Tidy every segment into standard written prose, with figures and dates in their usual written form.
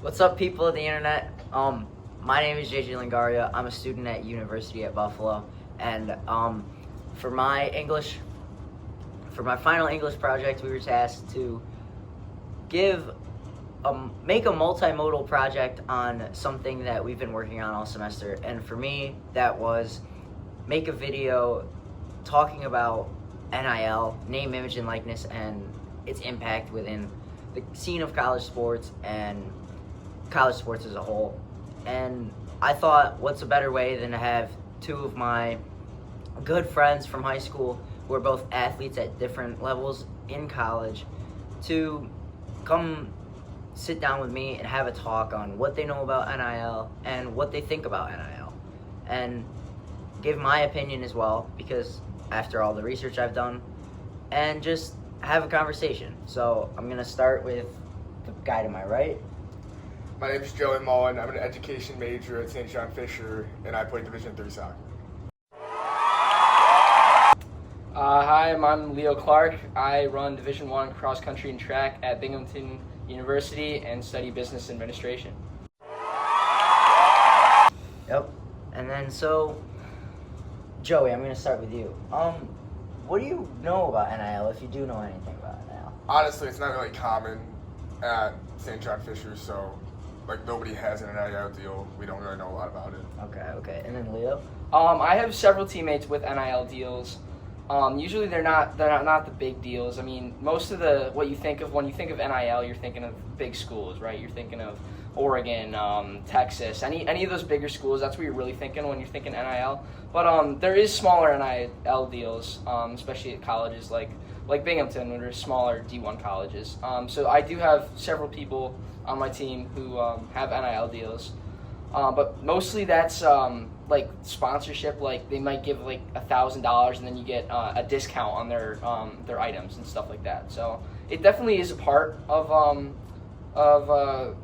What's up, people of the internet? My name is JJ Lingaria. I'm a student at University at Buffalo, and for my final English project, we were tasked to make a multimodal project on something that we've been working on all semester. And for me, that was make a video talking about NIL, name, image, and likeness, and its impact within the scene of college sports and college sports as a whole. And I thought, what's a better way than to have two of my good friends from high school who are both athletes at different levels in college to come sit down with me and have a talk on what they know about NIL and what they think about NIL, and give my opinion as well, because after all the research I've done, and just have a conversation. So I'm going to start with the guy to my right. My name is Joey Mullen. I'm an education major at St. John Fisher, and I play Division III soccer. Hi, I'm Leo Clark. I run Division I cross country and track at Binghamton University and study business administration. Yep. And then, so, Joey, I'm going to start with you. What do you know about NIL, if you do know anything about NIL? Honestly, it's not really common at St. John Fisher, so nobody has an NIL deal. We don't really know a lot about it. Okay. And then Leo? I have several teammates with NIL deals. Usually they're not the big deals. I mean, most of what you think of when you think of NIL, you're thinking of big schools, right? You're thinking of Oregon, Texas, any of those bigger schools. That's what you're really thinking when you're thinking NIL. But there is smaller NIL deals, especially at colleges like Binghamton, where there's smaller D1 colleges. So I do have several people on my team who have NIL deals, but mostly that's like sponsorship. Like they might give like $1,000 and then you get a discount on their items and stuff like that. So it definitely is a part of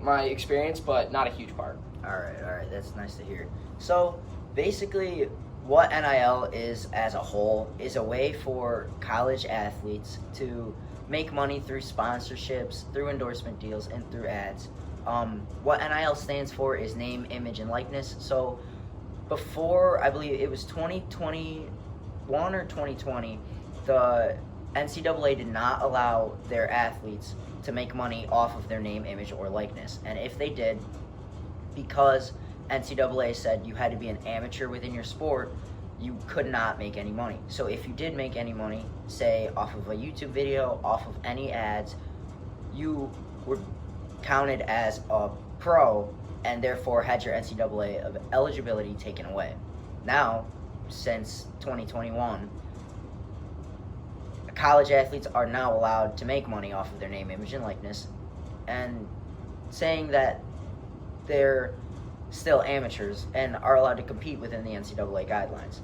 my experience, but not a huge part. All right, that's nice to hear. So basically, what NIL is as a whole is a way for college athletes to make money through sponsorships, through endorsement deals, and through ads. What NIL stands for is name, image, and likeness. So before, I believe it was 2021 or 2020, the NCAA did not allow their athletes to make money off of their name, image, or likeness. And if they did, because NCAA said you had to be an amateur within your sport, you could not make any money. So if you did make any money, say off of a YouTube video, off of any ads, you were counted as a pro and therefore had your NCAA eligibility taken away. Now, since 2021, college athletes are now allowed to make money off of their name, image, and likeness, and saying that they're still amateurs and are allowed to compete within the NCAA guidelines.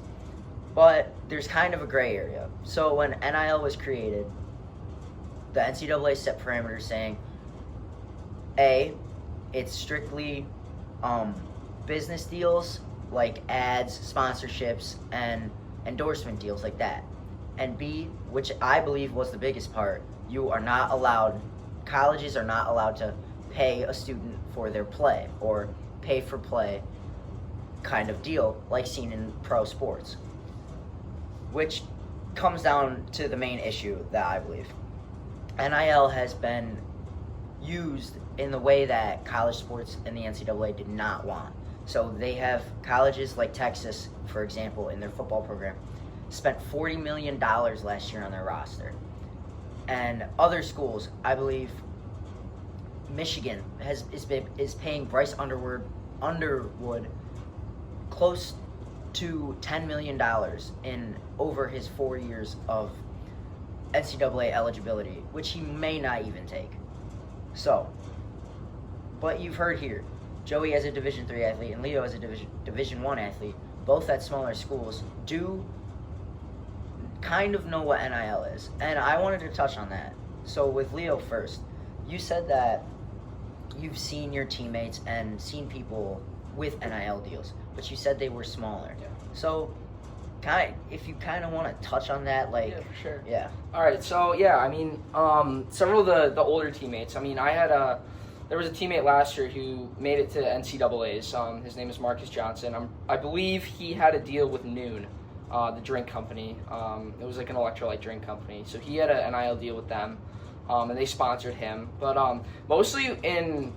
But there's kind of a gray area. So when NIL was created, the NCAA set parameters saying, A, it's strictly business deals like ads, sponsorships, and endorsement deals like that. And B, which I believe was the biggest part, colleges are not allowed to pay a student for their play or pay for play kind of deal like seen in pro sports, which comes down to the main issue that I believe. NIL has been used in the way that college sports and the NCAA did not want. So they have colleges like Texas, for example, in their football program, spent $40 million last year on their roster. And other schools, I believe Michigan is paying Bryce Underwood close to $10 million in over his 4 years of NCAA eligibility, which he may not even take. So, but you've heard here, Joey as a Division III athlete and Leo as a Division I athlete, both at smaller schools, do kind of know what NIL is. And I wanted to touch on that. So with Leo first, you said that you've seen your teammates and seen people with NIL deals, but you said they were smaller. Yeah. So if you kind of want to touch on that, like... Yeah, for sure. Yeah. All right, so yeah, I mean, several of the older teammates, I mean, I had there was a teammate last year who made it to NCAA's. His name is Marcus Johnson. I believe he had a deal with Noon, the drink company. It was like an electrolyte drink company. So he had an NIL deal with them, and they sponsored him. But mostly in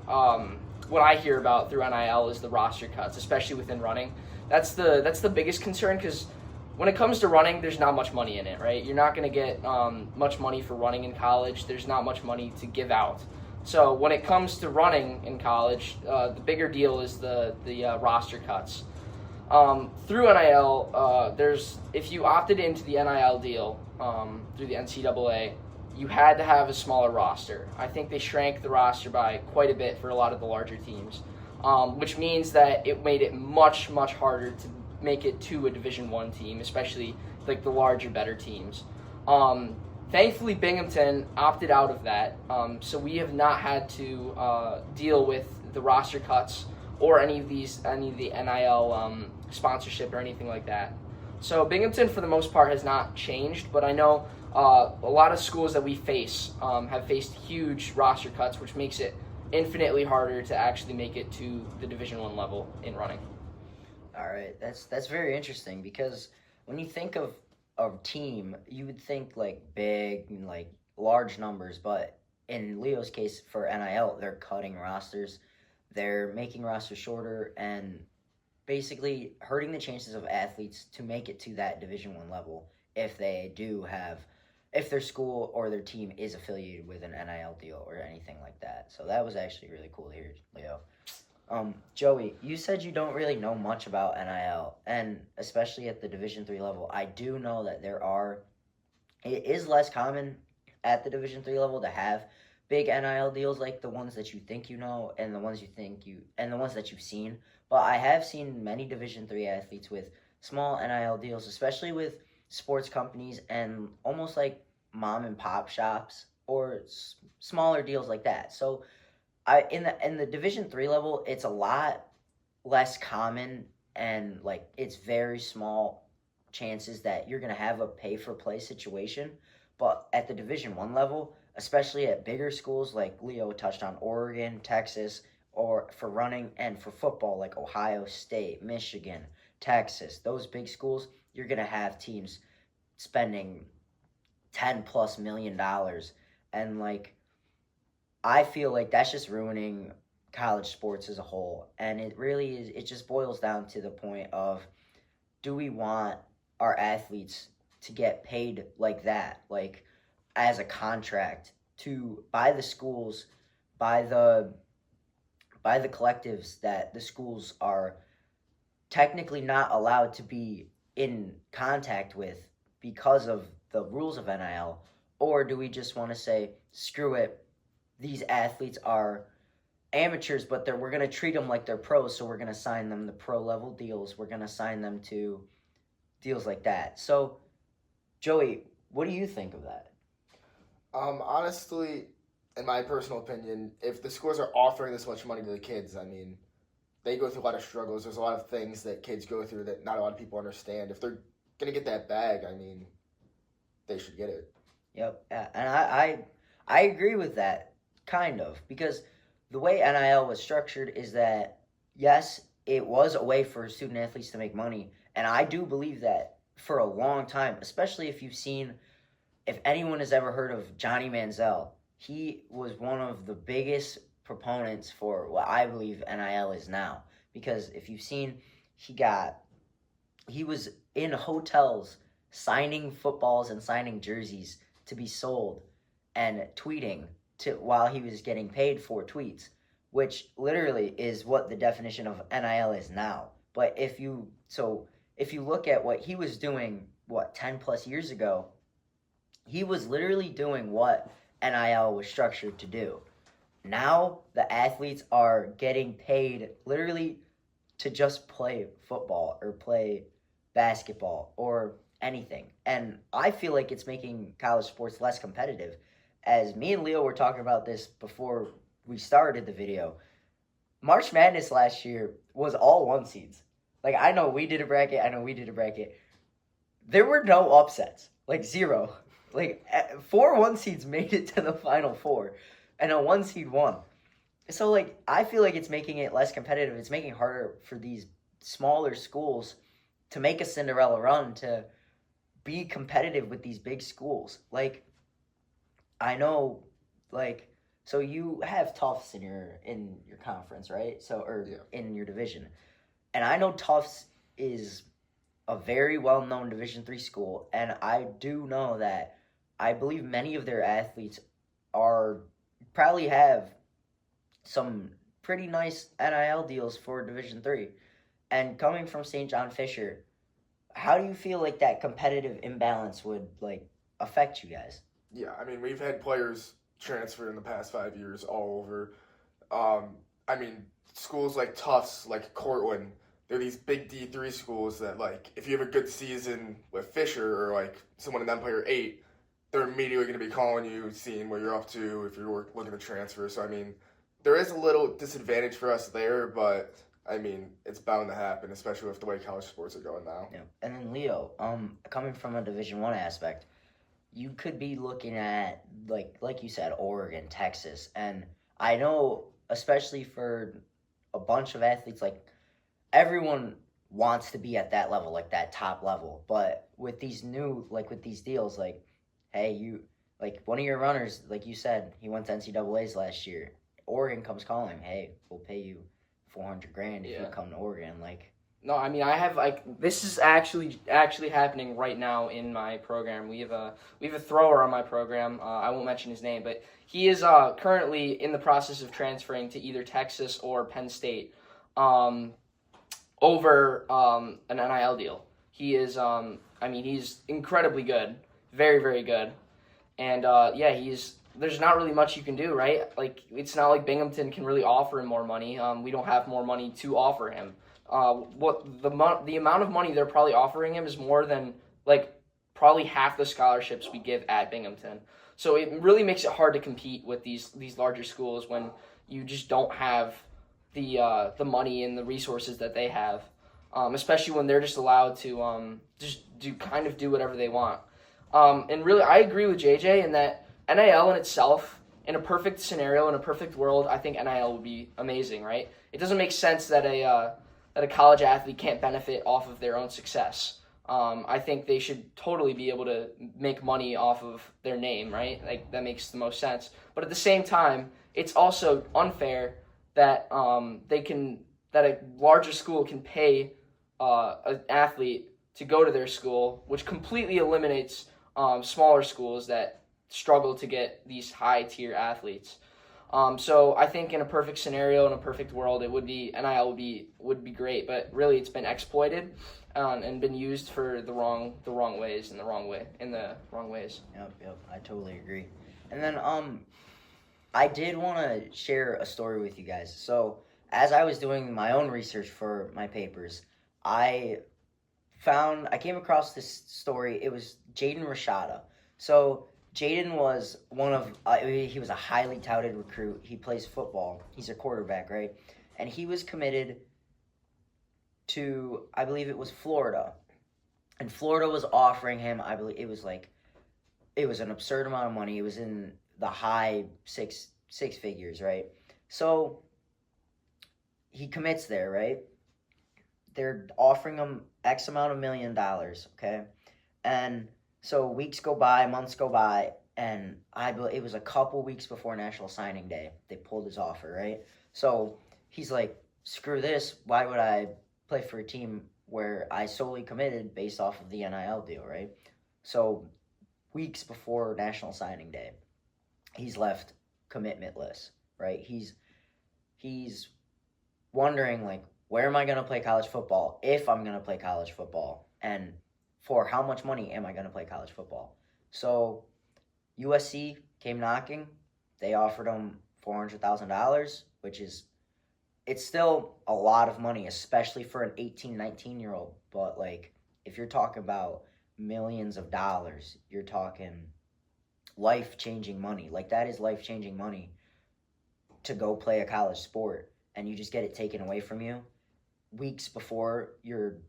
what I hear about through NIL is the roster cuts, especially within running. That's the biggest concern, because when it comes to running, there's not much money in it, right? You're not going to get much money for running in college. There's not much money to give out. So when it comes to running in college, the bigger deal is the roster cuts. Through NIL, if you opted into the NIL deal through the NCAA, you had to have a smaller roster. I think they shrank the roster by quite a bit for a lot of the larger teams, which means that it made it much harder to make it to a Division I team, especially like the larger, better teams. Thankfully, Binghamton opted out of that, so we have not had to deal with the roster cuts or any of the NIL sponsorship or anything like that. So Binghamton, for the most part, has not changed, but I know a lot of schools that we face have faced huge roster cuts, which makes it infinitely harder to actually make it to the Division I level in running. All right, that's very interesting, because when you think of a team, you would think like big and like large numbers, but in Leo's case for NIL, they're cutting rosters, they're making rosters shorter, and basically hurting the chances of athletes to make it to that Division I level if their school or their team is affiliated with an NIL deal or anything like that. So that was actually really cool to hear, Leo. Joey, you said you don't really know much about NIL, and especially at the Division III level. I do know that it is less common at the Division III level to have big NIL deals like the ones that you think you know and the ones that you've seen. But I have seen many Division III athletes with small NIL deals, especially with sports companies and almost like mom and pop shops or smaller deals like that. So in the Division III level, it's a lot less common, and like it's very small chances that you're gonna have a pay for play situation. But at the Division I level, especially at bigger schools like Leo touched on, Oregon, Texas, or for running and for football like Ohio State, Michigan, Texas, those big schools, you're gonna have teams spending $10+ million, and like I feel like that's just ruining college sports as a whole. And it really is, it just boils down to the point of, do we want our athletes to get paid like that, like as a contract by the schools, by the collectives that the schools are technically not allowed to be in contact with because of the rules of NIL? Or do we just want to say, screw it, these athletes are amateurs, but we're going to treat them like they're pros, so we're going to sign them to pro level deals. We're going to sign them to deals like that. So, Joey, what do you think of that? Honestly, in my personal opinion, if the schools are offering this much money to the kids, I mean, they go through a lot of struggles. There's a lot of things that kids go through that not a lot of people understand. If they're going to get that bag, I mean, they should get it. Yep, and I agree with that. Kind of, because the way NIL was structured is that, yes, it was a way for student athletes to make money, and I do believe that for a long time, especially if anyone has ever heard of Johnny Manziel, he was one of the biggest proponents for what I believe NIL is now, because if you've seen, he was in hotels signing footballs and signing jerseys to be sold and tweeting while he was getting paid for tweets, which literally is what the definition of NIL is now. But if you look at what he was doing, 10+ years ago, he was literally doing what NIL was structured to do. Now the athletes are getting paid literally to just play football or play basketball or anything. And I feel like it's making college sports less competitive. As me and Leo were talking about this before we started the video, March Madness last year was all 1 seeds. Like, I know we did a bracket. There were no upsets. Like, 0. Like, 4 1 seeds made it to the Final Four, and a 1 seed won. So, like, I feel like it's making it less competitive. It's making it harder for these smaller schools to make a Cinderella run to be competitive with these big schools. Like, I know, like, so you have Tufts in your conference, right? So, or Yeah. in your division, and I know Tufts is a very well known Division III school, and I do know that I believe many of their athletes are probably have some pretty nice NIL deals for Division III. And coming from St. John Fisher, how do you feel like that competitive imbalance would like affect you guys? Yeah, I mean, we've had players transfer in the past 5 years all over. I mean, schools like Tufts, like Cortland, they're these big D3 schools that, like, if you have a good season with Fisher or, like, someone in Empire 8, they're immediately going to be calling you, seeing what you're up to if you're looking to transfer. So, I mean, there is a little disadvantage for us there, but, I mean, it's bound to happen, especially with the way college sports are going now. Yeah. And then Leo, coming from a Division I aspect, you could be looking at like you said, Oregon, Texas, and I know especially for a bunch of athletes, like everyone wants to be at that level, like that top level. But with these with these deals, like, hey, you like one of your runners, like you said, he went to NCAA's last year. Oregon comes calling, hey, we'll pay you 400 grand if you come to Oregon. Like, No, I mean I have this is actually happening right now in my program. We have a thrower on my program. I won't mention his name, but he is currently in the process of transferring to either Texas or Penn State, over an NIL deal. He is he's incredibly good, very very good, and there's not really much you can do, right? Like it's not like Binghamton can really offer him more money. We don't have more money to offer him. What the amount of money they're probably offering him is more than like probably half the scholarships we give at Binghamton. So it really makes it hard to compete with these larger schools when you just don't have the money and the resources that they have, especially when they're just allowed to do whatever they want. And really, I agree with JJ in that NIL in itself, in a perfect scenario, in a perfect world, I think NIL would be amazing, right? It doesn't make sense that a college athlete can't benefit off of their own success. I think they should totally be able to make money off of their name, right? Like that makes the most sense. But at the same time, it's also unfair that a larger school can pay an athlete to go to their school, which completely eliminates smaller schools that struggle to get these high tier athletes. So I think in a perfect scenario, in a perfect world, NIL would be great, but really it's been exploited and been used for the wrong ways in the wrong ways. Yep, I totally agree. And then I did want to share a story with you guys. So as I was doing my own research for my papers, I came across this story. It was Jaden Rashada. So Jaden was he was a highly touted recruit. He plays football. He's a quarterback, right? And he was committed to, I believe it was Florida. And Florida was offering him, I believe it was an absurd amount of money. It was in the high six figures, right? So he commits there, right? They're offering him X amount of $1 million, okay? And so weeks go by, months go by, and it was a couple weeks before National Signing Day. They pulled his offer, right? So he's like, screw this. Why would I play for a team where I solely committed based off of the NIL deal, right? So weeks before National Signing Day, he's left commitmentless, right? He's wondering, like, where am I going to play college football if I'm going to play college football? And for how much money am I going to play college football? So USC came knocking. They offered him $400,000, it's still a lot of money, especially for an 18, 19-year-old. But, like, if you're talking about millions of dollars, you're talking life-changing money. Like, that is life-changing money to go play a college sport, and you just get it taken away from you weeks before you're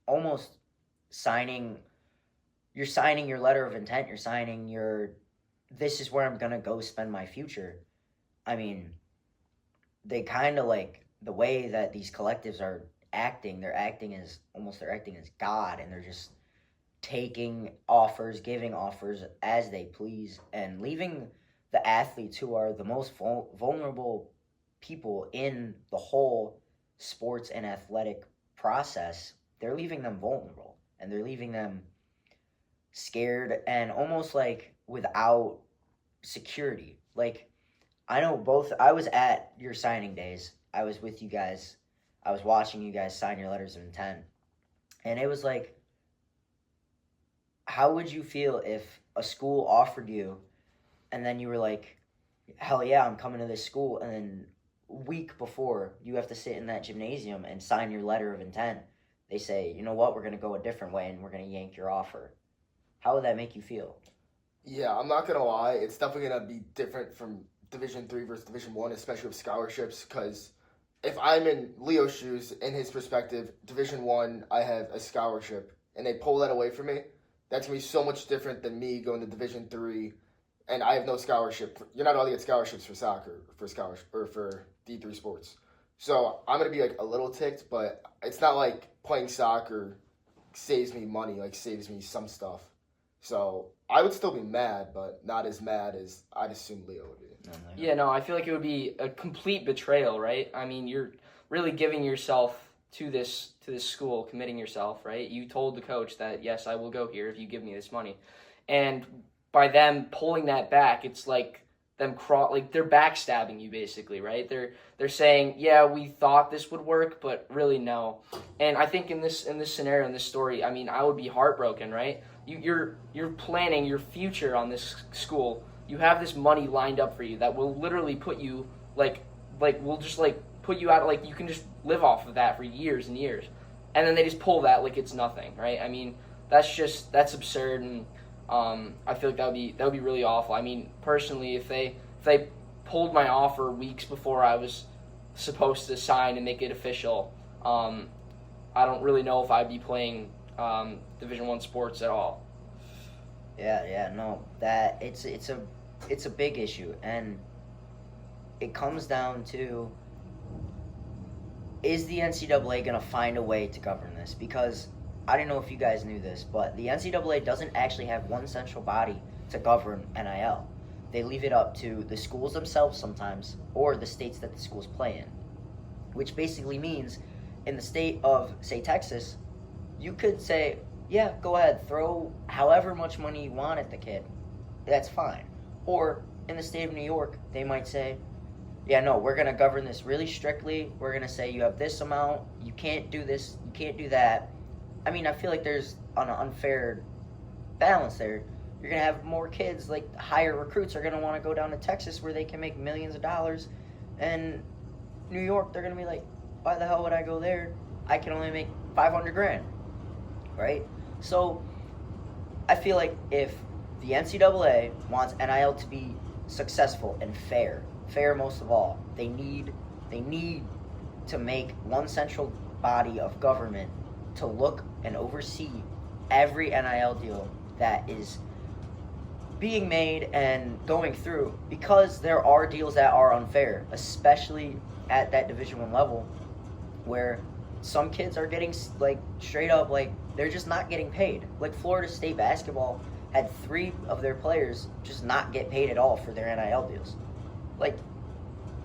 almost signing your letter of intent. You're signing this is where I'm going to go spend my future. I mean, they kind of like the way that these collectives are acting. They're acting as God, and they're just taking offers, giving offers as they please, and leaving the athletes who are the most vulnerable people in the whole sports and athletic process. They're leaving them vulnerable, and they're leaving them scared and almost like without security. Like, I know both. I was at your signing days. I was with you guys. I was watching you guys sign your letters of intent. And it was like, how would you feel if a school offered you and then you were like, hell yeah, I'm coming to this school, and then a week before you have to sit in that gymnasium and sign your letter of intent, they say, you know what, we're going to go a different way and we're going to yank your offer. How would that make you feel? Yeah, I'm not gonna lie. It's definitely gonna be different from Division 3 versus Division 1, especially with scholarships. Because if I'm in Leo's shoes, in his perspective, Division 1, I have a scholarship, and they pull that away from me. That's gonna be so much different than me going to Division 3, and I have no scholarship. You're not allowed to get scholarships for soccer, for scholarship, or for D3 sports. So I'm gonna be like a little ticked, but it's not like playing soccer saves me money, like saves me some stuff. So I would still be mad, but not as mad as I'd assume Leo would be. Yeah, no, I feel like it would be a complete betrayal, right? I mean, you're really giving yourself to this school, committing yourself, right? You told the coach that, yes, I will go here if you give me this money. And by them pulling that back, it's like them they're backstabbing you basically, right? They're saying, yeah, we thought this would work, but really no. And I think in this scenario, in this story, I mean, I would be heartbroken, right? You're planning your future on this school. You have this money lined up for you that will literally put you will just put you out, like you can just live off of that for years and years, and then they just pull that like it's nothing, right? I mean, that's absurd, and I feel like that would be really awful. I mean, personally, if they pulled my offer weeks before I was supposed to sign and make it official, I don't really know if I'd be playing Division 1 sports at all. Yeah, no, that it's a big issue, and it comes down to, is the NCAA going to find a way to govern this? Because I don't know if you guys knew this, but the NCAA doesn't actually have one central body to govern NIL. They leave it up to the schools themselves sometimes, or the states that the schools play in, which basically means in the state of, say, Texas, you could say, yeah, go ahead, throw however much money you want at the kid. That's fine. Or in the state of New York, they might say, yeah, no, we're going to govern this really strictly. We're going to say you have this amount. You can't do this. You can't do that. I mean, I feel like there's an unfair balance there. You're going to have more kids, like higher recruits are going to want to go down to Texas where they can make millions of dollars. And New York, they're going to be like, why the hell would I go there? I can only make $500,000, right? So I feel like if the NCAA wants NIL to be successful and fair most of all, they need to make one central body of government to look and oversee every NIL deal that is being made and going through, because there are deals that are unfair, especially at that Division 1 level, where some kids are getting like straight up, like they're just not getting paid. Like Florida State basketball had 3 of their players just not get paid at all for their NIL deals. Like,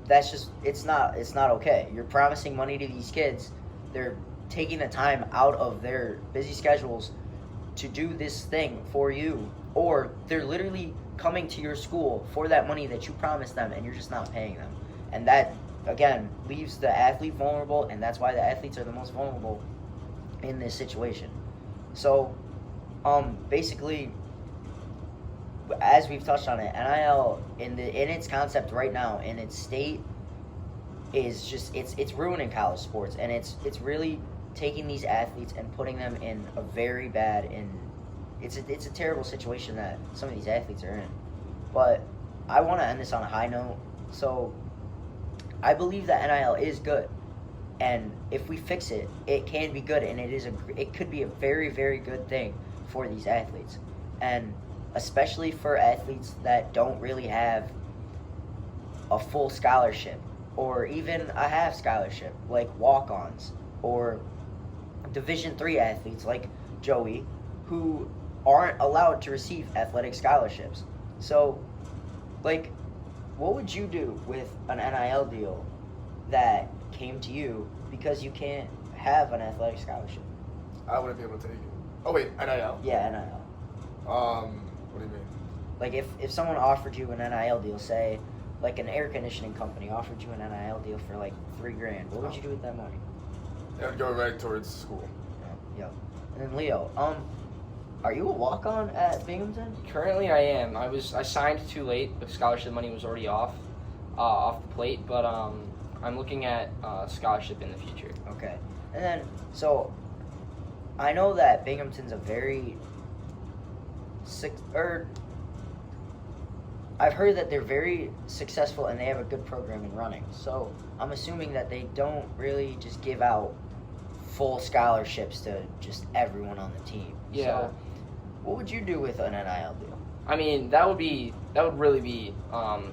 that's just, it's not okay. You're promising money to these kids. They're taking the time out of their busy schedules to do this thing for you, or they're literally coming to your school for that money that you promised them, and you're just not paying them. And that, again, leaves the athlete vulnerable, and that's why the athletes are the most vulnerable in this situation. So, basically, as we've touched on it, NIL in its concept right now, in its state, is just it's ruining college sports, and it's really taking these athletes and putting them in a very bad, it's a terrible situation that some of these athletes are in. But I want to end this on a high note. So I believe that NIL is good, and if we fix it, it can be good, and it could be a very, very good thing for these athletes, and especially for athletes that don't really have a full scholarship. or even a half scholarship like walk-ons, or Division III athletes like Joey, who aren't allowed to receive athletic scholarships. So, like, what would you do with an NIL deal that came to you because you can't have an athletic scholarship? I wouldn't be able to take it. Oh wait, NIL. Yeah, NIL. What do you mean? Like, if someone offered you an NIL deal, say, like an air conditioning company offered you an NIL deal for like $3,000, what would you do with that money? It would go right towards school. Yeah. And then Leo, are you a walk-on at Binghamton? Currently, I am. I signed too late. The scholarship money was already off the plate, but I'm looking at scholarship in the future. Okay. And then, so I know that Binghamton's a very I've heard that they're very successful and they have a good program in running. So I'm assuming that they don't really just give out full scholarships to just everyone on the team. Yeah. So what would you do with an NIL deal? I mean, that would really be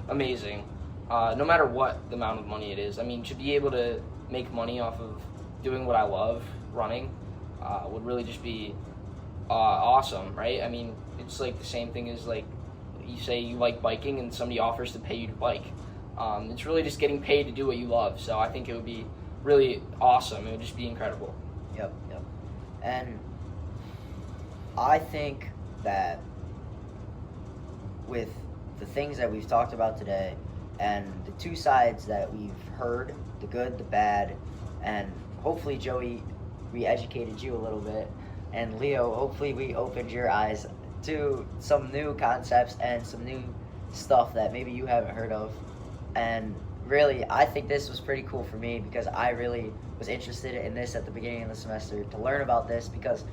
amazing. No matter what the amount of money it is. I mean, to be able to make money off of doing what I love, running, would really just be awesome, right? I mean, it's like the same thing as like you say you like biking and somebody offers to pay you to bike. It's really just getting paid to do what you love. So I think it would be really awesome. It would just be incredible. Yep. And I think that with the things that we've talked about today and the two sides that we've heard, the good, the bad, and hopefully, Joey, we educated you a little bit, and Leo, hopefully we opened your eyes to some new concepts and some new stuff that maybe you haven't heard of. And really, I think this was pretty cool for me because I really was interested in this at the beginning of the semester to learn about this because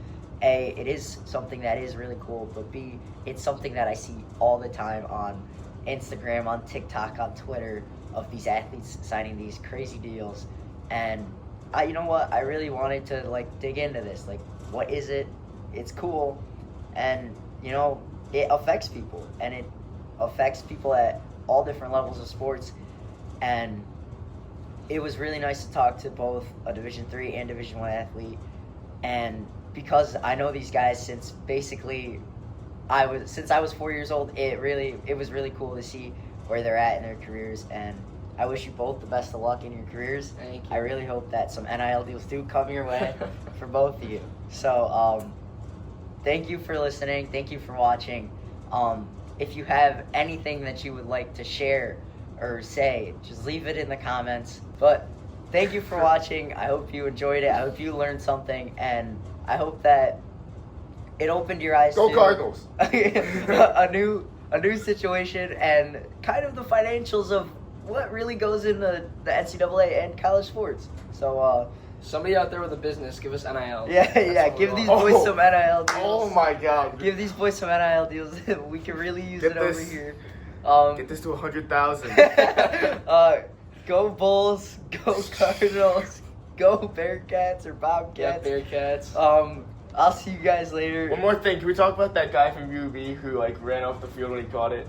A, it is something that is really cool, but B, it's something that I see all the time on Instagram, on TikTok, on Twitter of these athletes signing these crazy deals. And you know what? I really wanted to like dig into this. Like, what is it? It's cool. And, you know, it affects people, and it affects people at all different levels of sports. And it was really nice to talk to both a Division III and Division I athlete. And because I know these guys since basically I was 4 years old, it was really cool to see where they're at in their careers. And I wish you both the best of luck in your careers. Thank you. I really hope that some NIL deals do come your way for both of you. So, thank you for listening. Thank you for watching. If you have anything that you would like to share or say, just leave it in the comments. But thank you for watching. I hope you enjoyed it. I hope you learned something, and I hope that it opened your eyes Go to Cardinals! a new situation and kind of the financials of what really goes into the NCAA and college sports. So, somebody out there with a business, give us NIL. Yeah, give these boys some NIL deals. Oh my God! Give these boys some NIL deals. We can really use Get it over this. here. Get this to 100,000. Go Bulls, go Cardinals, go Bearcats or Bobcats. Yeah, Bearcats. I'll see you guys later. One more thing, can we talk about that guy from UB who like ran off the field when he caught it?